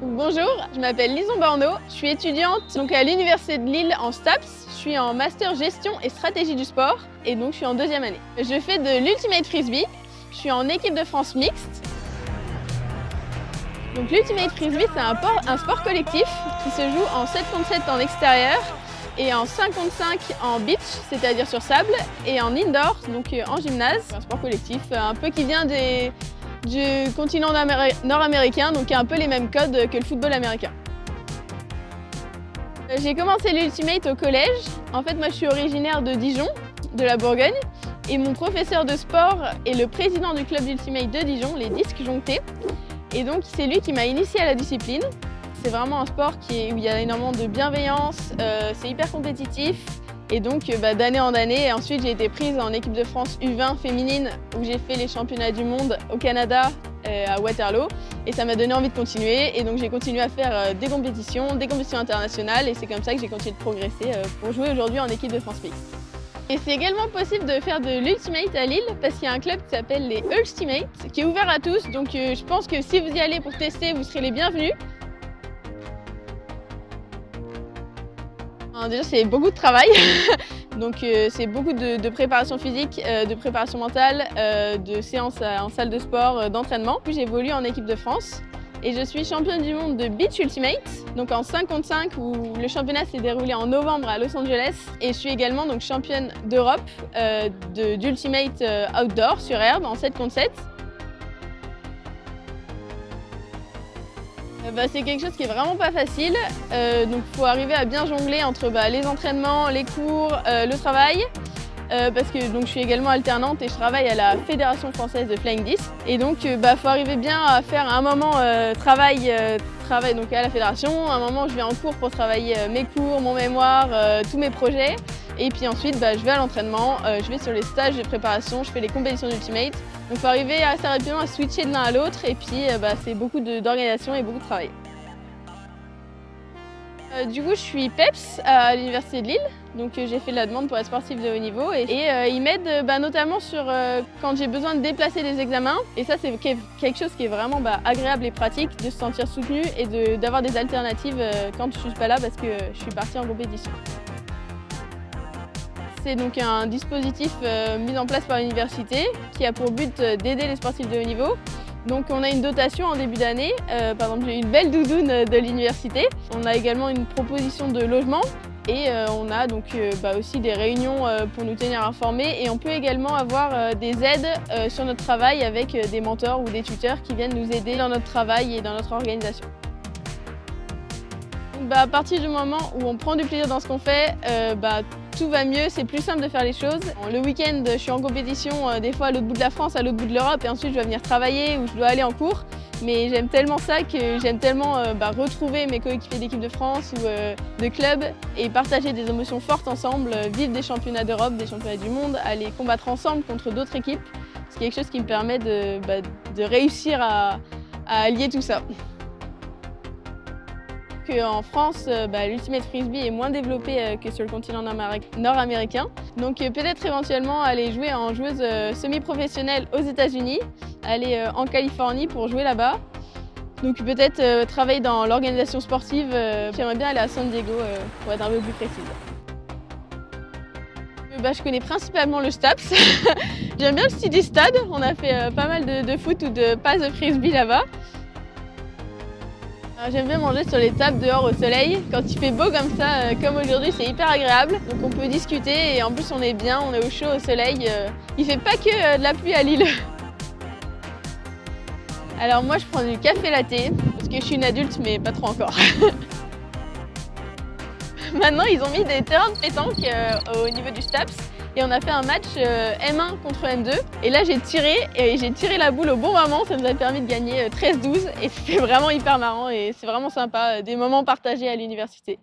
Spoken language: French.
Bonjour, je m'appelle Lison Borneau, je suis étudiante à l'Université de Lille en STAPS. Je suis en master gestion et stratégie du sport et donc je suis en deuxième année. Je fais de l'Ultimate Frisbee, je suis en équipe de France mixte. Donc l'Ultimate Frisbee, c'est un sport collectif qui se joue en 7 contre 7 en extérieur et en 5 contre 5 en beach, c'est-à-dire sur sable, et en indoor, donc en gymnase. Un sport collectif un peu qui vient du continent nord-américain, donc un peu les mêmes codes que le football américain. J'ai commencé l'Ultimate au collège. En fait, moi je suis originaire de Dijon, de la Bourgogne, et mon professeur de sport est le président du club d'Ultimate de Dijon, les Disques Jonctés. Et donc c'est lui qui m'a initiée à la discipline. C'est vraiment un sport où il y a énormément de bienveillance, c'est hyper compétitif. Et donc d'année en année, ensuite j'ai été prise en équipe de France U20 féminine où j'ai fait les championnats du monde au Canada, à Waterloo. Et ça m'a donné envie de continuer. Et donc j'ai continué à faire des compétitions internationales. Et c'est comme ça que j'ai continué de progresser pour jouer aujourd'hui en équipe de France mixte. Et c'est également possible de faire de l'Ultimate à Lille parce qu'il y a un club qui s'appelle les Ultimate qui est ouvert à tous. Donc je pense que si vous y allez pour tester, vous serez les bienvenus. Déjà, c'est beaucoup de travail, donc c'est beaucoup de préparation physique, de préparation mentale, de séances en salle de sport, d'entraînement. Puis j'évolue en équipe de France et je suis championne du monde de Beach Ultimate, donc en 5 contre 5 où le championnat s'est déroulé en novembre à Los Angeles. Et je suis également donc championne d'Europe d'Ultimate Outdoor sur herbe en 7 contre 7. C'est quelque chose qui est vraiment pas facile, donc il faut arriver à bien jongler entre les entraînements, les cours, le travail, parce que je suis également alternante et je travaille à la Fédération Française de Flying Disc. Et donc faut arriver bien à faire un moment travail donc à la fédération, un moment je vais en cours pour travailler mes cours, mon mémoire, tous mes projets. Et puis ensuite, je vais à l'entraînement, je vais sur les stages de préparation, je fais les compétitions d'Ultimate. Donc il faut arriver assez rapidement à switcher de l'un à l'autre et puis c'est beaucoup d'organisation et beaucoup de travail. Du coup, je suis PEPS à l'Université de Lille, donc j'ai fait la demande pour être sportive de haut niveau et ils m'aident notamment sur quand j'ai besoin de déplacer des examens. Et ça, c'est quelque chose qui est vraiment agréable et pratique, de se sentir soutenu et d'avoir des alternatives quand je ne suis pas là parce que je suis partie en compétition. C'est donc un dispositif mis en place par l'université qui a pour but d'aider les sportifs de haut niveau. Donc on a une dotation en début d'année, par exemple j'ai une belle doudoune de l'université. On a également une proposition de logement et on a donc aussi des réunions pour nous tenir informés et on peut également avoir des aides sur notre travail avec des mentors ou des tuteurs qui viennent nous aider dans notre travail et dans notre organisation. À partir du moment où on prend du plaisir dans ce qu'on fait, tout va mieux, c'est plus simple de faire les choses. Le week-end, je suis en compétition des fois à l'autre bout de la France, à l'autre bout de l'Europe et ensuite je dois venir travailler ou je dois aller en cours. Mais j'aime tellement ça que j'aime tellement retrouver mes coéquipiers d'équipe de France ou de club et partager des émotions fortes ensemble, vivre des championnats d'Europe, des championnats du monde, aller combattre ensemble contre d'autres équipes. C'est quelque chose qui me permet de réussir à allier tout ça. En France, l'Ultimate Frisbee est moins développé que sur le continent nord-américain. Donc peut-être éventuellement aller jouer en joueuse semi-professionnelle aux États-Unis, aller en Californie pour jouer là-bas. Donc peut-être travailler dans l'organisation sportive. J'aimerais bien aller à San Diego pour être un peu plus précise. Je connais principalement le STAPS. J'aime bien le style du stade. On a fait pas mal de foot ou de passes de frisbee là-bas. J'aime bien manger sur les tables dehors au soleil. Quand il fait beau comme ça, comme aujourd'hui, c'est hyper agréable. Donc on peut discuter et en plus on est bien, on est au chaud, au soleil. Il fait pas que de la pluie à Lille. Alors moi je prends du café latte parce que je suis une adulte mais pas trop encore. Maintenant ils ont mis des terrains de pétanque au niveau du STAPS. Et on a fait un match M1 contre M2 et là j'ai tiré la boule au bon moment, ça nous a permis de gagner 13-12 et c'était vraiment hyper marrant et c'est vraiment sympa, des moments partagés à l'université.